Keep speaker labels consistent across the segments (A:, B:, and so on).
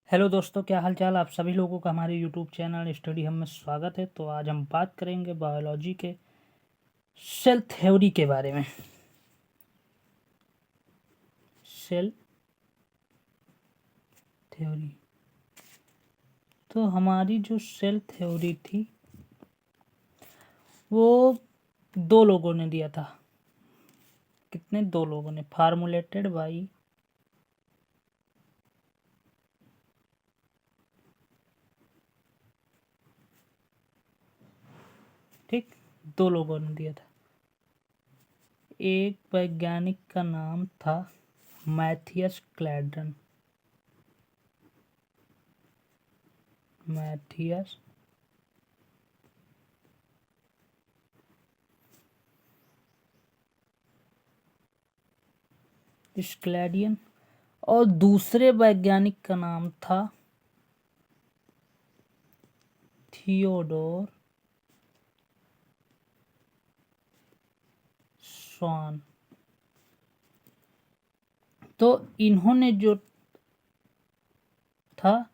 A: Hello दोस्तों, क्या हाल चाल। आप सभी लोगों का हमारे यूट्यूब चैनल स्टडी हम में स्वागत है। तो आज हम बात करेंगे बायोलॉजी के सेल थ्योरी के बारे में। Cell theory. तो हमारी जो सेल थ्योरी थी वो दो लोगों ने दिया था। कितने? दो लोगों ने। फार्मूलेटेड बाई ठीक, दो लोगों ने दिया था। एक वैज्ञानिक का नाम था मैथियस क्लैडन। मैथियस क्लैडियन। और दूसरे वैज्ञानिक का नाम था थियोडोर स्वान। तो इन्होंने जो था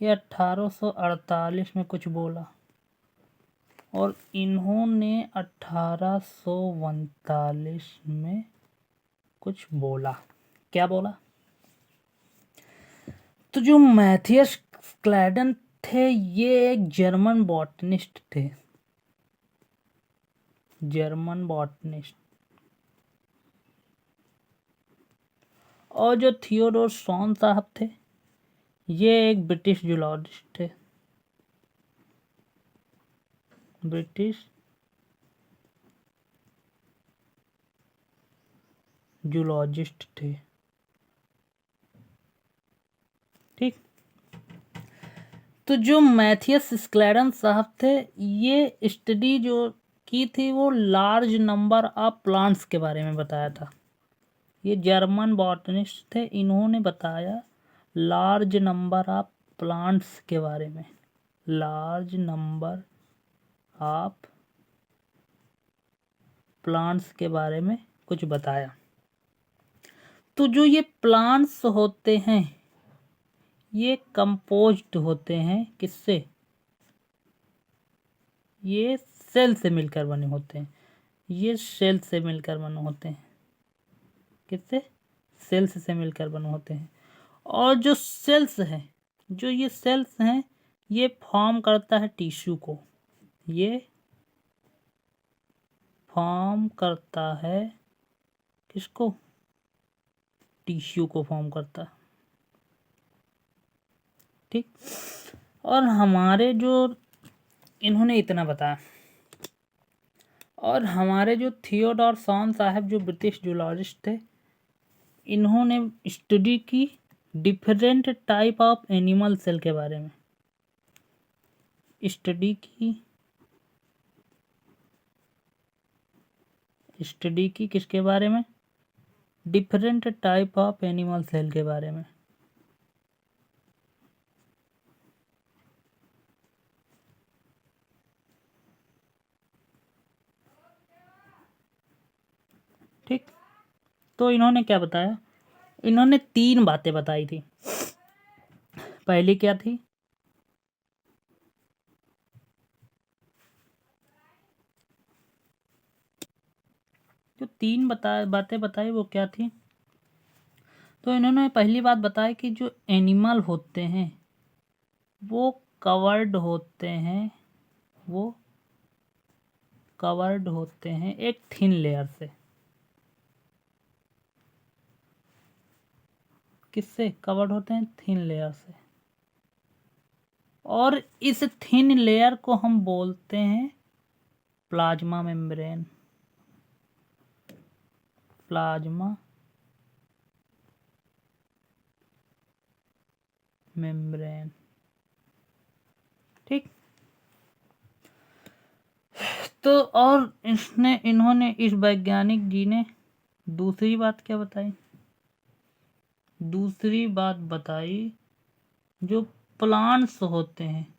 A: ये 1848 में कुछ बोला और इन्होंने 1839 में कुछ बोला। क्या बोला? तो जो मैथियस क्लैडन थे ये एक जर्मन बॉटनिस्ट थे। German botanist. और जो थियोडोर स्वान साहब थे ये एक ब्रिटिश जूलॉजिस्ट थे। ब्रिटिश जूलॉजिस्ट थे। ठीक। तो जो मैथियस स्क्लैडन साहब थे ये स्टडी जो की थी वो लार्ज नंबर ऑफ प्लांट्स के बारे में बताया था। ये जर्मन बॉटनिस्ट थे, इन्होंने बताया लार्ज नंबर ऑफ प्लांट्स के बारे में। लार्ज नंबर ऑफ प्लांट्स के बारे में कुछ बताया। तो जो ये प्लांट्स होते हैं ये कंपोज्ड होते हैं किससे? ये सेल से मिलकर बने होते हैं। ये सेल से मिलकर बने होते हैं। किससे? सेल्स से मिलकर बने होते हैं। और जो सेल्स हैं, जो ये सेल्स हैं ये फॉर्म करता है टिश्यू को। ये फॉर्म करता है किसको? टिश्यू को फॉर्म करता है। ठीक। और हमारे जो इन्होंने इतना बताया। और हमारे जो थियोडोर स्वान साहब जो ब्रिटिश जूलॉजिस्ट थे इन्होंने स्टडी की different type of animal cell के बारे में। स्टडी की किसके बारे में? Different type of animal cell के बारे में। ठीक। तो इन्होंने क्या बताया? इन्होंने तीन बातें बताई थी। पहली क्या थी? जो तीन बातें बताई वो क्या थी? तो इन्होंने पहली बात बताई कि जो एनिमल होते हैं वो कवर्ड होते हैं। वो कवर्ड होते हैं एक थिन लेयर से। किससे कवर्ड होते हैं? थिन लेयर से। और इस थिन लेयर को हम बोलते हैं प्लाज्मा मेम्ब्रेन। Plasma membrane. ठीक। तो और इन्होंने इस वैज्ञानिक जी ने दूसरी बात क्या बताई? दूसरी बात बताई जो प्लांट्स होते हैं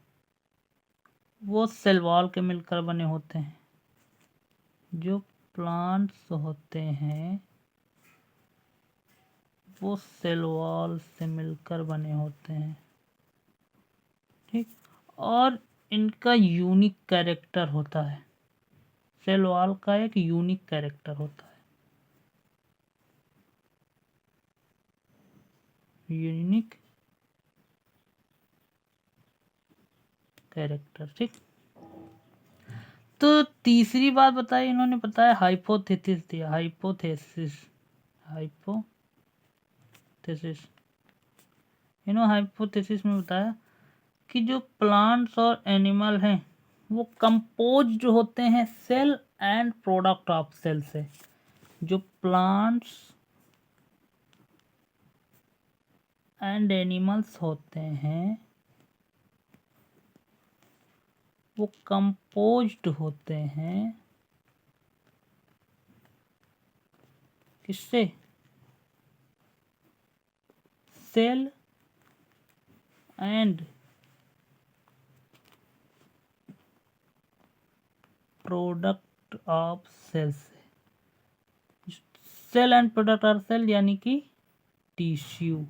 A: वो सेल वॉल के मिलकर बने होते हैं। जो प्लांट्स होते हैं वो सेल वॉल से मिलकर बने होते हैं। ठीक। और इनका यूनिक कैरेक्टर होता है, सेल वॉल का एक यूनिक कैरेक्टर होता है, यूनिक कैरेक्टर। ठीक। तो तीसरी बात बताई इन्होंने, बताया हाइपोथेसिस दिया, हाइपोथेसिस इन्होंने हाइपोथेसिस में बताया कि जो प्लांट्स और एनिमल हैं वो कंपोज्ड होते हैं cell and product of cell से। जो प्लांट्स एंड एनिमल्स होते हैं वो कंपोज्ड होते हैं किससे? Cell and product of cell से। Cell and product of cell यानी कि टिश्यू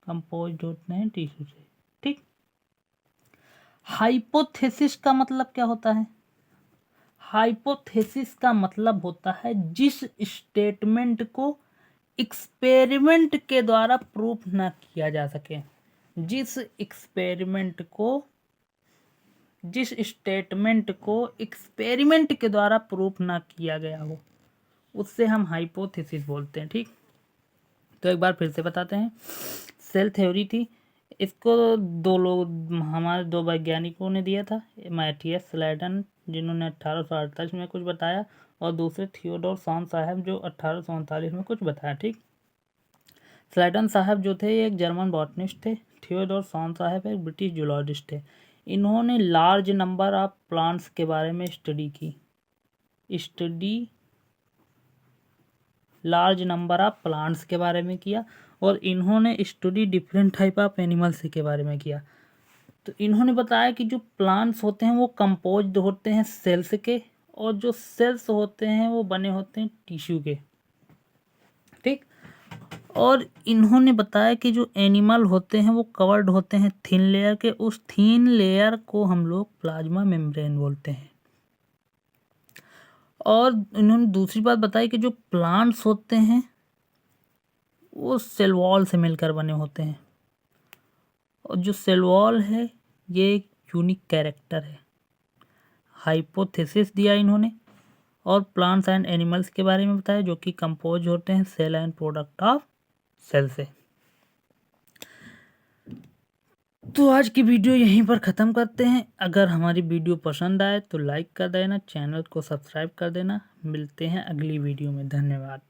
A: कंपोज्ड होते हैं टिश्यू से। ठीक। हाइपोथेसिस का मतलब क्या होता है? हाइपोथेसिस का मतलब होता है जिस स्टेटमेंट को एक्सपेरिमेंट के द्वारा प्रूफ ना किया जा सके, जिस स्टेटमेंट को एक्सपेरिमेंट के द्वारा प्रूफ ना किया गया हो उससे हम हाइपोथेसिस बोलते हैं। ठीक। तो एक बार फिर से बताते हैं। सेल थ्योरी थी, इसको हमारे दो वैज्ञानिकों ने दिया था, मैथियस स्लेडन जिन्होंने 1848 में कुछ बताया और दूसरे थियोडोर सॉन साहब जो 1839 में कुछ बताया। ठीक। स्लेडन साहब जो थे ये एक जर्मन बॉटनिस्ट थे, थियोडोर सॉन साहब एक ब्रिटिश जूलॉजिस्ट थे। इन्होंने लार्ज नंबर ऑफ प्लांट्स के बारे में लार्ज नंबर ऑफ प्लांट्स के बारे में किया और इन्होंने study different type of animals के बारे में किया। तो इन्होंने बताया कि जो प्लांट्स होते हैं वो कंपोज्ड होते हैं सेल्स के और जो सेल्स होते हैं वो बने होते हैं टिश्यू के। ठीक। और इन्होंने बताया कि जो एनिमल होते हैं वो कवर्ड होते हैं थिन लेयर के, उस थिन लेयर को हम लोग प्लाज्मा मेम्ब्रेन बोलते हैं। और इन्होंने दूसरी बात बताई कि जो प्लांट्स होते हैं वो सेल वॉल से मिलकर बने होते हैं और जो सेल वॉल है ये एक यूनिक कैरेक्टर है। हाइपोथेसिस दिया इन्होंने और प्लांट्स एंड एनिमल्स के बारे में बताया जो कि कंपोज होते हैं cell and product of cell से। तो आज की वीडियो यहीं पर ख़त्म करते हैं। अगर हमारी वीडियो पसंद आए तो लाइक कर देना, चैनल को सब्सक्राइब कर देना। मिलते हैं अगली वीडियो में। धन्यवाद।